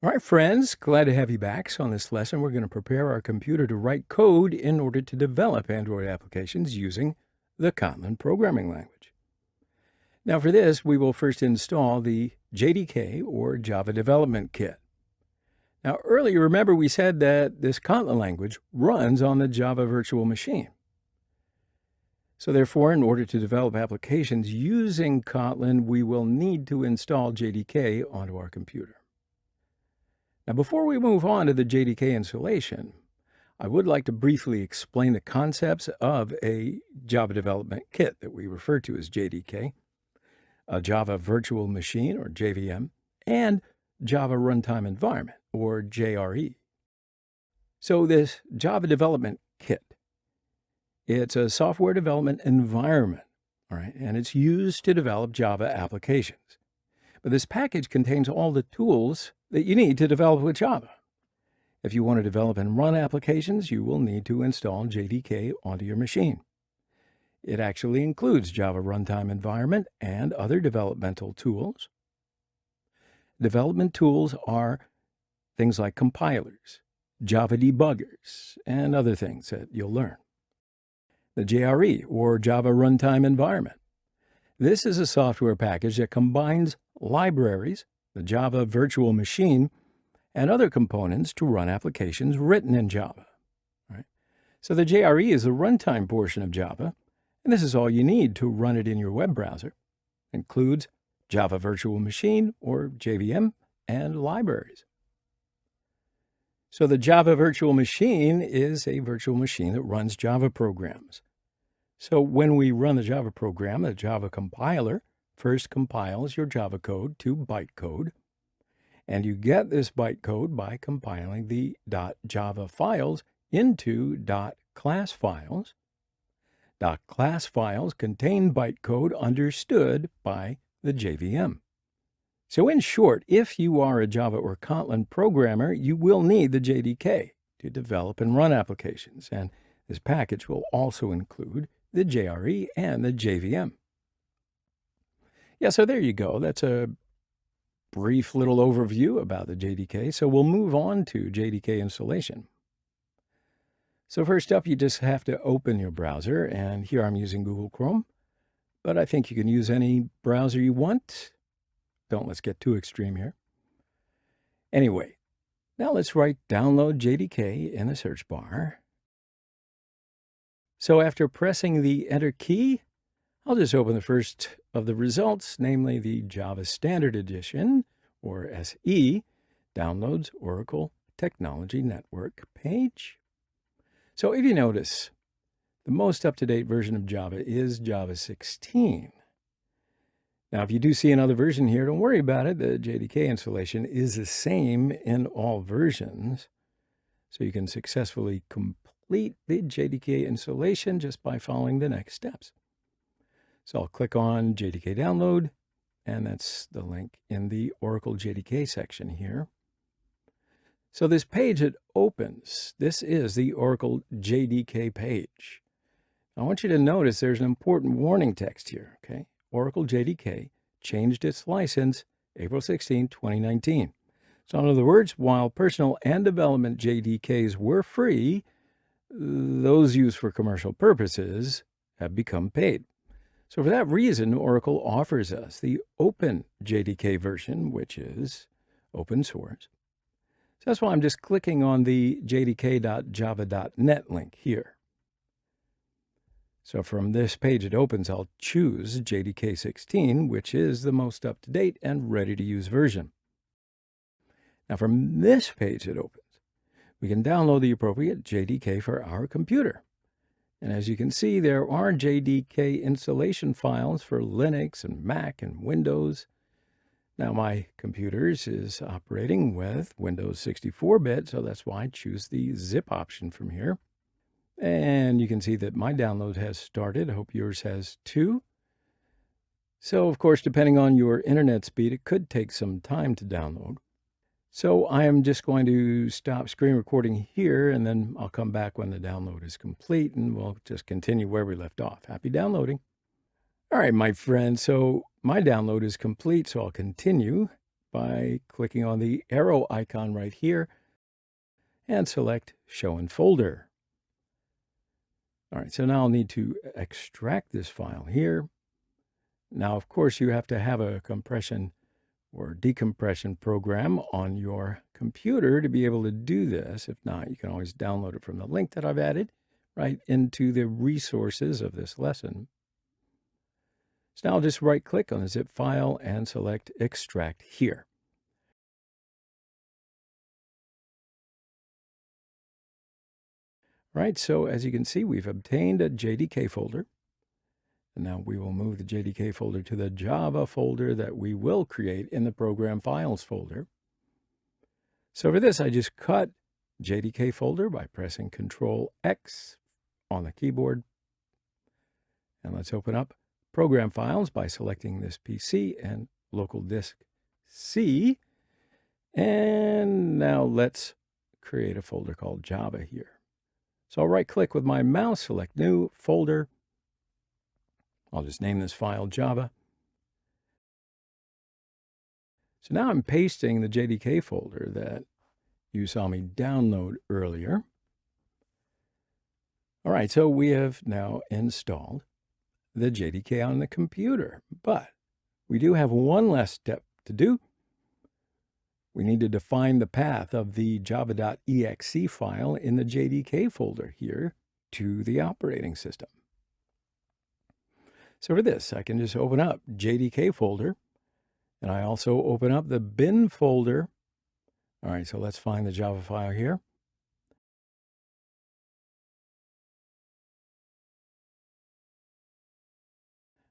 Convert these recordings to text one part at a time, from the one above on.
All right, friends, glad to have you back. So on this lesson, we're going to prepare our computer to write code in order to develop Android applications using the Kotlin programming language. Now for this, we will first install the JDK or Java Development Kit. Now earlier, remember we said that this Kotlin language runs on the Java virtual machine. So therefore, in order to develop applications using Kotlin, we will need to install JDK onto our computer. Now, before we move on to the JDK installation, I would like to briefly explain the concepts of a Java Development Kit that we refer to as JDK, a Java Virtual Machine, or JVM, and Java Runtime Environment, or JRE. So this Java Development Kit, it's a software development environment, all right, and it's used to develop Java applications. But this package contains all the tools that you need to develop with Java. If you want to develop and run applications, you will need to install JDK onto your machine. It actually includes Java Runtime Environment and other developmental tools. Development tools are things like compilers, Java debuggers, and other things that you'll learn. The JRE, or Java Runtime Environment. This is a software package that combines libraries, the Java virtual machine, and other components to run applications written in Java. Right? So the JRE is the runtime portion of Java, and this is all you need to run it in your web browser. It includes Java Virtual Machine, or JVM, and libraries. So the Java Virtual Machine is a virtual machine that runs Java programs. So when we run the Java program, the Java compiler first compiles your Java code to bytecode, and you get this bytecode by compiling the .java files into .class files. .class files contain bytecode understood by the JVM. So in short, if you are a Java or Kotlin programmer, you will need the JDK to develop and run applications, and this package will also include the JRE and the JVM. Yeah, so there you go. That's a brief little overview about the JDK. So we'll move on to JDK installation. So first up, you just have to open your browser, and here I'm using Google Chrome, but I think you can use any browser you want. Let's get too extreme here. Anyway, now let's write download JDK in the search bar. So after pressing the Enter key, I'll just open the first of the results, namely the Java Standard Edition, or SE, Downloads Oracle Technology Network page. So if you notice, the most up-to-date version of Java is Java 16. Now, if you do see another version here, don't worry about it. The JDK installation is the same in all versions. So you can successfully complete the JDK installation just by following the next steps. So I'll click on JDK download, and that's the link in the Oracle JDK section here. So this page that opens, this is the Oracle JDK page. I want you to notice there's an important warning text here, okay? Oracle JDK changed its license April 16, 2019. So in other words, while personal and development JDKs were free, those used for commercial purposes have become paid. So for that reason, Oracle offers us the Open JDK version, which is open source. So that's why I'm just clicking on the jdk.java.net link here. So from this page it opens, I'll choose JDK 16, which is the most up-to-date and ready-to-use version. Now from this page it opens, we can download the appropriate JDK for our computer. And as you can see, there are JDK installation files for Linux and Mac and Windows. Now my computer is operating with Windows 64-bit, so that's why I choose the zip option from here. And you can see that my download has started. I hope yours has too. So of course, depending on your internet speed, it could take some time to download. So I am just going to stop screen recording here, and then I'll come back when the download is complete, and we'll just continue where we left off. Happy downloading. All right, my friends, so my download is complete, so I'll continue. by clicking on the arrow icon right here and select Show in Folder. All right, so now I'll need to extract this file here. Now, of course, you have to have a compression or decompression program on your computer to be able to do this. If not, you can always download it from the link that I've added right into the resources of this lesson. So now I'll just right-click on the zip file and select Extract here. Right, so as you can see, we've obtained a JDK folder. And now we will move the JDK folder to the Java folder that we will create in the Program Files folder. So for this, I just cut JDK folder by pressing Control-X on the keyboard. And let's open up Program Files by selecting this PC and local disk C. And now let's create a folder called Java here. So I'll right-click with my mouse, select New, Folder. I'll just name this file Java. So now I'm pasting the JDK folder that you saw me download earlier. All right, so we have now installed the JDK on the computer, but we do have one last step to do. We need to define the path of the java.exe file in the JDK folder here to the operating system. So for this, I can just open up JDK folder, and I also open up the bin folder. All right, so let's find the Java file here.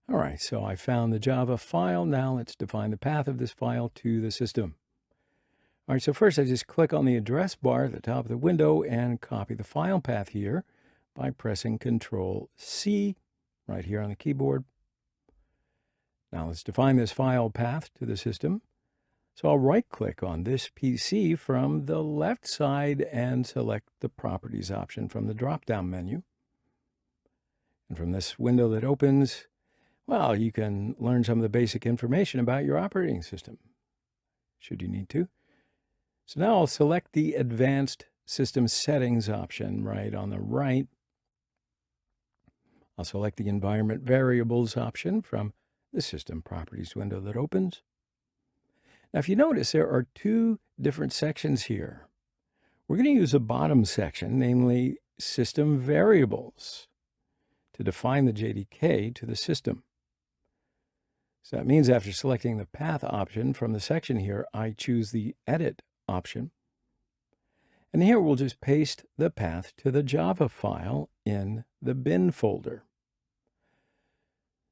All right, so I found the Java file. Now let's define the path of this file to the system. All right, so first I just click on the address bar at the top of the window and copy the file path here by pressing Control-C right here on the keyboard. Now let's define this file path to the system. So I'll right-click on this PC from the left side and select the Properties option from the drop-down menu. And from this window that opens, well, you can learn some of the basic information about your operating system, should you need to. So now I'll select the Advanced System Settings option right on the right. I'll select the Environment Variables option from the System Properties window that opens. Now, if you notice, there are two different sections here. We're going to use a bottom section, namely System Variables, to define the JDK to the system. So that means after selecting the Path option from the section here, I choose the Edit option. And here we'll just paste the path to the Java file in the bin folder.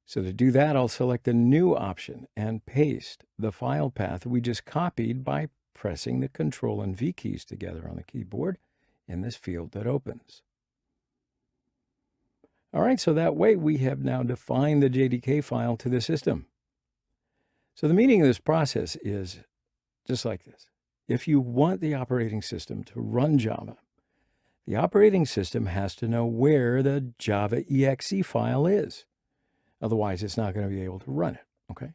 So to do that, I'll select the New option and paste the file path we just copied by pressing the Control and V keys together on the keyboard in this field that opens. All right, so that way we have now defined the JDK file to the system. So the meaning of this process is just like this. If you want the operating system to run Java, the operating system has to know where the Java exe file is. Otherwise, it's not going to be able to run it, okay?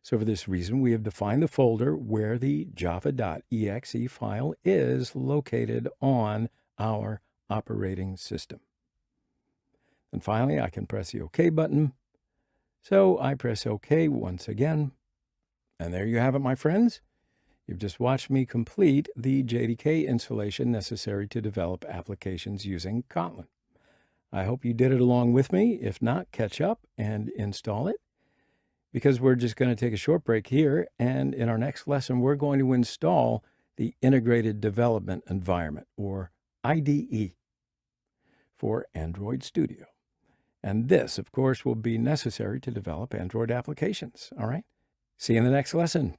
So for this reason, we have defined the folder where the java.exe file is located on our operating system. And finally, I can press the OK button. So I press OK once again. And there you have it, my friends. You've just watched me complete the JDK installation necessary to develop applications using Kotlin. I hope you did it along with me. If not, catch up and install it, because we're just going to take a short break here. And in our next lesson, we're going to install the Integrated Development Environment, or IDE, for Android Studio. And this, of course, will be necessary to develop Android applications. All right. See you in the next lesson.